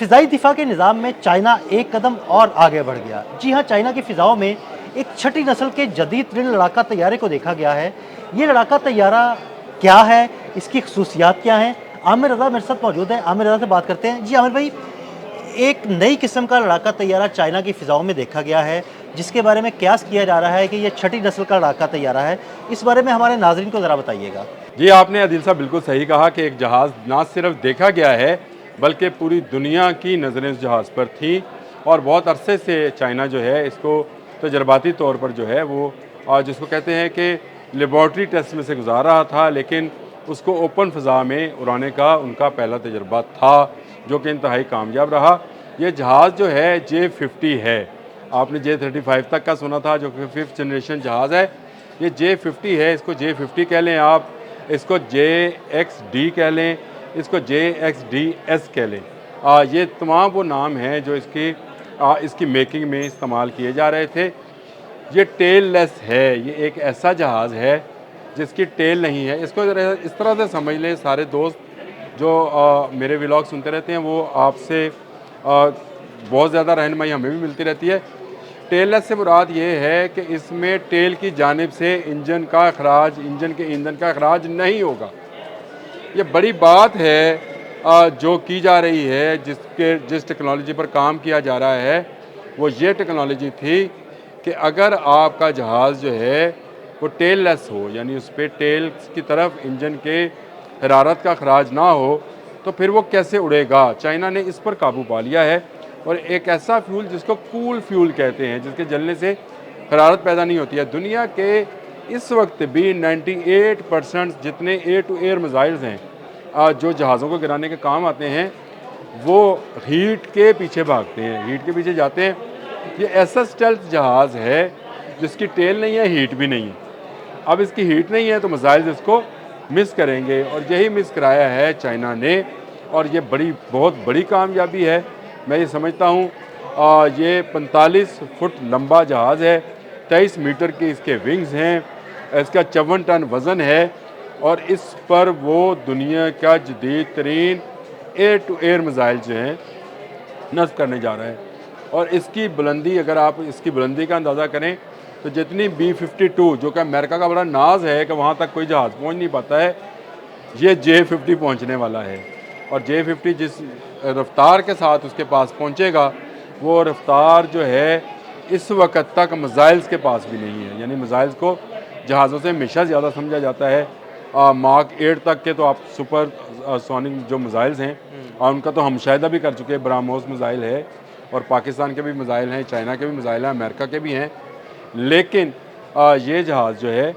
फ़िज़ाई दिफ़ा के निज़ाम में चाइना एक कदम और आगे बढ़ गया। जी हाँ, चाइना की फ़िज़ाओं में एक छठी नस्ल के जदीद तरीन लड़ाका तैयारे को देखा गया है। ये लड़ाका तैयारा क्या है? इसकी ख़ुसूसियात क्या हैं? आमिर रज़ा मेरे साथ मौजूद हैं। आमिर रज़ा से बात करते हैं। जी आमिर भाई, एक नई किस्म का लड़ाका तैयारा चाइना की फ़िज़ाओं में देखा गया है, जिसके बारे में कयास किया जा रहा है कि ये छठी नस्ल का लड़ाका तैयारा है। इस बारे में हमारे नाज़रीन को ज़रा बताइएगा। जी, आपने आदिल साहब बिल्कुल सही कहा कि एक जहाज़ ना सिर्फ देखा गया है, बल्कि पूरी दुनिया की नज़रें उस जहाज़ पर थीं और बहुत अरसे से चाइना जो है इसको तजर्बाती तौर पर जो है वो जिसको कहते हैं कि लेबॉर्ट्री टेस्ट में से गुज़ार रहा था, लेकिन उसको ओपन फ़ज़ा में उड़ाने का उनका पहला तजर्बा था, जो कि इंतहाई कामयाब रहा। ये जहाज़ जो है J-50 है। आपने J-35 तक का सुना था, जो कि 5th जनरेशन जहाज़ है। ये J-50 है, इसको J-50 कह लें आप, इसको JXD कह लें, इसको JXDS कह लें। ये तमाम वो नाम हैं जो इसकी मेकिंग में इस्तेमाल किए जा रहे थे। ये टेल लेस है, ये एक ऐसा जहाज़ है जिसकी टेल नहीं है। इसको ज़रा इस तरह से समझ लें सारे दोस्त जो मेरे व्लॉग सुनते रहते हैं, वो आपसे बहुत ज़्यादा रहनुमाई हमें भी मिलती रहती है। टेललेस से मुराद ये है कि इसमें टेल की जानिब से इंजन का अखराज, इंजन के ईंधन का अखराज नहीं होगा। ये बड़ी बात है जो की जा रही है, जिस टेक्नोलॉजी पर काम किया जा रहा है, वो ये टेक्नोलॉजी थी कि अगर आपका जहाज़ जो है वो टेल लेस हो, यानी उस पर टेल की तरफ इंजन के हरारत का अखराज ना हो, तो फिर वो कैसे उड़ेगा। चाइना ने इस पर काबू पा लिया है और एक ऐसा फ्यूल जिसको कूल फ्यूल कहते हैं, जिसके जलने से हरारत पैदा नहीं होती है। दुनिया के इस वक्त भी 98% जितने एयर टू एयर मिसाइल्स हैं जो जहाज़ों को गिराने के काम आते हैं, वो हीट के पीछे भागते हैं, हीट के पीछे जाते हैं। ये ऐसा स्टेल्थ जहाज़ है जिसकी टेल नहीं है, हीट भी नहीं है। अब इसकी हीट नहीं है तो मिसाइल्स इसको मिस करेंगे और यही मिस कराया है चाइना ने और ये बहुत बड़ी कामयाबी है। मैं ये समझता हूँ ये 45 फुट लंबा जहाज़ है, 23 मीटर की इसके विंग्स हैं, इसका 54 टन वज़न है और इस पर वो दुनिया का जदीद तरीन एयर टू एयर मिसाइल जो हैं नस्ब करने जा रहा है। और इसकी बुलंदी, अगर आप इसकी बुलंदी का अंदाज़ा करें तो जितनी B-52 जो कि अमेरिका का बड़ा नाज है कि वहाँ तक कोई जहाज़ पहुँच नहीं पाता है, ये J-50 पहुँचने वाला है। और J-50 जिस रफ्तार के साथ उसके पास पहुँचेगा, वो रफ्तार जो है इस वक्त तक मिसाइल्स के पास भी नहीं है। यानी मिसाइल्स को जहाज़ों से हमेशा ज़्यादा समझा जाता है। मार्क 8 तक के तो आप सुपर सोनिक जो मिसाइल्स हैं उनका तो हम मुशाहिदा भी कर चुके हैं। ब्रह्मोस मिसाइल है और पाकिस्तान के भी मिसाइल हैं, चाइना के भी मिसाइल हैं, अमेरिका के भी हैं। लेकिन ये जहाज़ जो है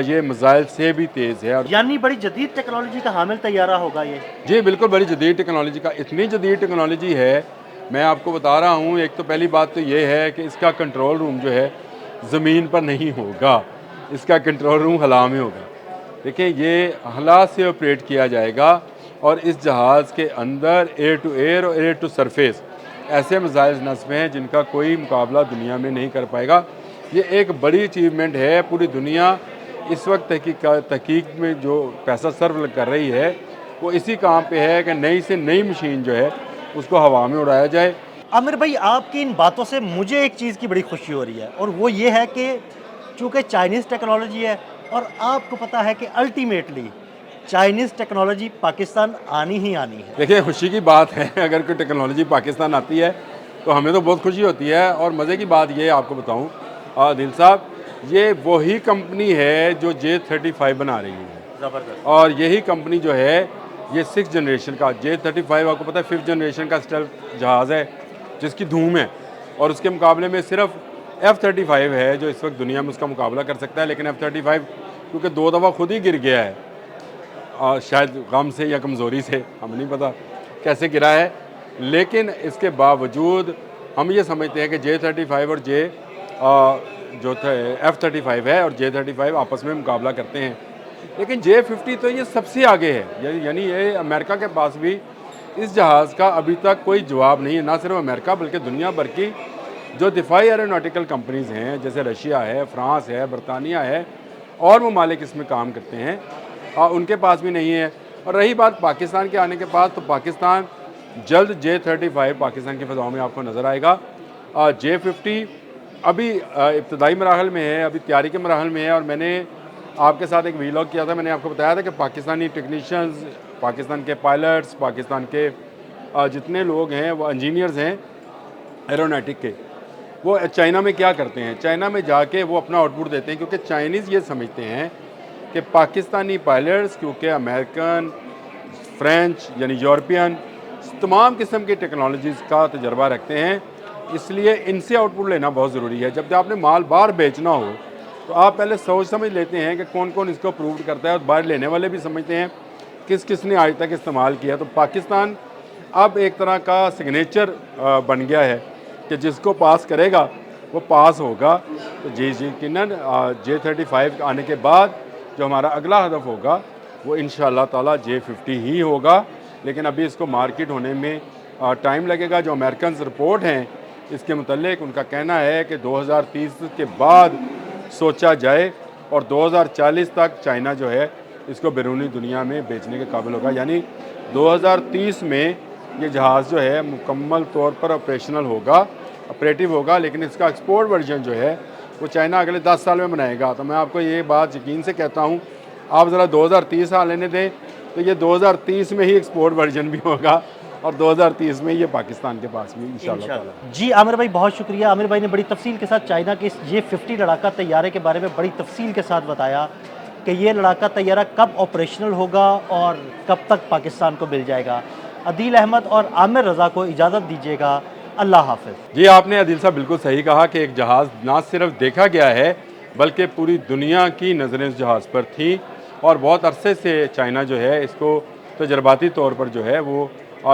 ये मिसाइल से भी तेज़ है। और यानी बड़ी जदीद टेक्नोलॉजी का हामिल तैयारा होगा ये। जी बिल्कुल, बड़ी जदीद टेक्नोलॉजी का, इतनी जदीद टेक्नोलॉजी है, मैं आपको बता रहा हूँ। एक तो पहली बात तो ये है कि इसका कंट्रोल रूम जो है ज़मीन पर नहीं होगा, इसका कंट्रोल रूम हला में होगा। देखिए, ये हला से ऑपरेट किया जाएगा और इस जहाज़ के अंदर एयर टू एयर और एयर टू सरफेस ऐसे मिसाइल्स नस्ब हैं जिनका कोई मुकाबला दुनिया में नहीं कर पाएगा। ये एक बड़ी अचीवमेंट है। पूरी दुनिया इस वक्त तहकीक में जो पैसा सर्व कर रही है, वो इसी काम पे है कि नई से नई मशीन जो है उसको हवा में उड़ाया जाए। आमिर भाई, आपकी इन बातों से मुझे एक चीज़ की बड़ी खुशी हो रही है और वो ये है कि चूँकि चाइनीज़ टेक्नोलॉजी है और आपको पता है कि अल्टीमेटली चाइनीज़ टेक्नोलॉजी पाकिस्तान आनी ही आनी है। देखिए, खुशी की बात है अगर कोई टेक्नोलॉजी पाकिस्तान आती है तो हमें तो बहुत खुशी होती है। और मज़े की बात ये आपको बताऊँ दिल साहब, ये वही कंपनी है जो J-35 बना रही है। ज़बरदस्त। और यही कंपनी जो है ये 6th जनरेशन का J-35, आपको पता है 5th जनरेशन का स्टेल्थ जहाज़ है जिसकी धूम है। और उसके मुकाबले में सिर्फ F-35 है जो इस वक्त दुनिया में उसका मुकाबला कर सकता है। लेकिन F-35 क्योंकि 2 दफ़ा खुद ही गिर गया है, शायद गम से या कमज़ोरी से, हमें नहीं पता कैसे गिरा है, लेकिन इसके बावजूद हम ये समझते हैं कि J-35 और जो F-35 है और J-35 आपस में मुकाबला करते हैं। लेकिन J-50 तो ये सबसे आगे है, यानी ये अमेरिका के पास भी इस जहाज़ का अभी तक कोई जवाब नहीं है। ना सिर्फ अमेरिका बल्कि दुनिया भर की जो दिफाई एरोनॉटिकल कंपनीज़ हैं, जैसे रशिया है, फ्रांस है, बरतानिया है और ममालिक इसमें काम करते हैं, उनके पास भी नहीं है। और रही बात पाकिस्तान के आने के पास, तो पाकिस्तान जल्द J-35 पाकिस्तान की फ़ज़ाओं में आपको नज़र आएगा। J-50 अभी इब्तदाई मराहल में है, अभी तैयारी के मराहल में है और मैंने आपके साथ एक वीलॉग किया था। मैंने आपको बताया था कि पाकिस्तानी टेक्नीशियंस, पाकिस्तान के पायलट्स, पाकिस्तान के जितने लोग हैं वो इंजीनियर्स हैं एरोनॉटिक के, वो चाइना में क्या करते हैं, चाइना में जाके वो अपना आउटपुट देते हैं, क्योंकि चाइनीज़ ये समझते हैं कि पाकिस्तानी पायलट्स क्योंकि अमेरिकन, फ्रेंच यानी यूरोपियन तमाम किस्म की टेक्नोलॉजीज़ का तजर्बा रखते हैं, इसलिए इनसे आउटपुट लेना बहुत ज़रूरी है। जब आपने माल बाहर बेचना हो तो आप पहले सोच समझ लेते हैं कि कौन कौन इसको अप्रूव करता है और बाहर लेने वाले भी समझते हैं किस किस ने आज तक इस्तेमाल किया। तो पाकिस्तान अब एक तरह का सिग्नेचर बन गया है कि जिसको पास करेगा वो पास होगा। तो यकीनन J-35 आने के बाद जो हमारा अगला हदफ होगा वो इंशाअल्लाह ताला J-50 ही होगा, लेकिन अभी इसको मार्केट होने में टाइम लगेगा। जो अमेरिकन रिपोर्ट हैं इसके मुतल्लिक उनका कहना है कि 2030 के बाद सोचा जाए और 2040 तक चाइना जो है इसको बैरूनी दुनिया में बेचने के काबिल होगा। यानी 2030 में ये जहाज़ जो है मुकम्मल तौर पर ऑपरेटिव होगा, लेकिन इसका एक्सपोर्ट वर्जन जो है वो चाइना अगले 10 साल में बनाएगा। तो मैं आपको ये बात यकीन से कहता हूँ, आप ज़रा 2030 साल लेने दें तो ये 2030 में ही एक्सपोर्ट वर्जन भी होगा और 2030 में ये पाकिस्तान के पास भी इंशाअल्लाह। जी आमिर भाई, बहुत शुक्रिया। आमिर भाई ने बड़ी तफसील के साथ चाइना के इस J-50 लड़ाका तैयारे के बारे में बड़ी तफसील के साथ बताया कि ये लड़ाका तैयारा कब ऑपरेशनल होगा और कब तक पाकिस्तान को मिल जाएगा। अदील अहमद और आमिर रज़ा को इजाज़त दीजिएगा। अल्लाह हाफ़िज़। जी, आपने अदिल साहब बिल्कुल सही कहा कि एक जहाज़ ना सिर्फ देखा गया है बल्कि पूरी दुनिया की नज़रें इस जहाज़ पर थी और बहुत अरसे से चाइना जो है इसको तजर्बाती तौर पर जो है वो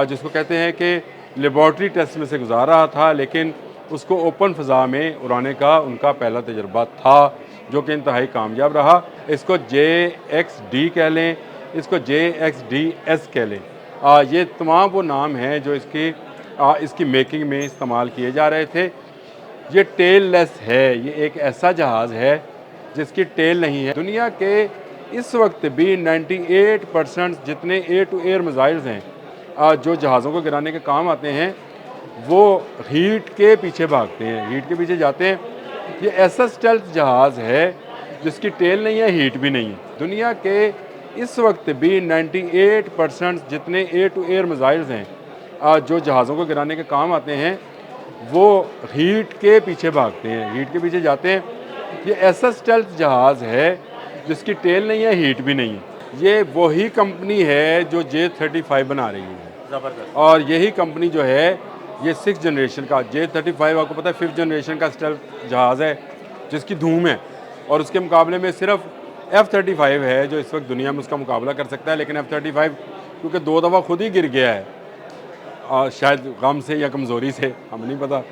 जिसको कहते हैं कि लेबॉर्ट्री टेस्ट में से गुजार रहा था, लेकिन उसको ओपन फ़ज़ा में उड़ाने का उनका पहला तजर्बा था जो कि इंतहाई कामयाब रहा। इसको JXD कह लें, इसको JXDS कह लें, ये तमाम वो नाम हैं जो इसकी मेकिंग में इस्तेमाल किए जा रहे थे। ये टेल लेस है, ये एक ऐसा जहाज़ है जिसकी टेल नहीं है। दुनिया के इस वक्त भी 98% जितने एयर टू एयर मिसाइल्स हैं जो जहाज़ों को गिराने के काम आते हैं वो हीट के पीछे भागते हैं, हीट के पीछे जाते हैं। ये ऐसा स्टेल्थ जहाज़ है जिसकी टेल नहीं है, हीट भी नहीं है। दुनिया के इस वक्त भी 98% जितने एयर टू एयर मिसाइल्स हैं जो जहाज़ों को गिराने के काम आते हैं वो हीट के पीछे भागते हैं, हीट के पीछे जाते हैं। ये ऐसा स्टेल्थ जहाज़ है जिसकी टेल नहीं है, हीट भी नहीं है। ये वही कंपनी है जो J-35 बना रही है ज़बरदस्त। और यही कंपनी जो है ये 6th जनरेशन का J-35 आपको पता है 5th जनरेशन का स्टेल्थ जहाज़ है जिसकी धूम है और उसके मुकाबले में सिर्फ F-35 है जो इस वक्त दुनिया में उसका मुकाबला कर सकता है। लेकिन F-35 क्योंकि 2 दफ़ा खुद ही गिर गया है, शायद गम से या कमज़ोरी से, हमें नहीं पता।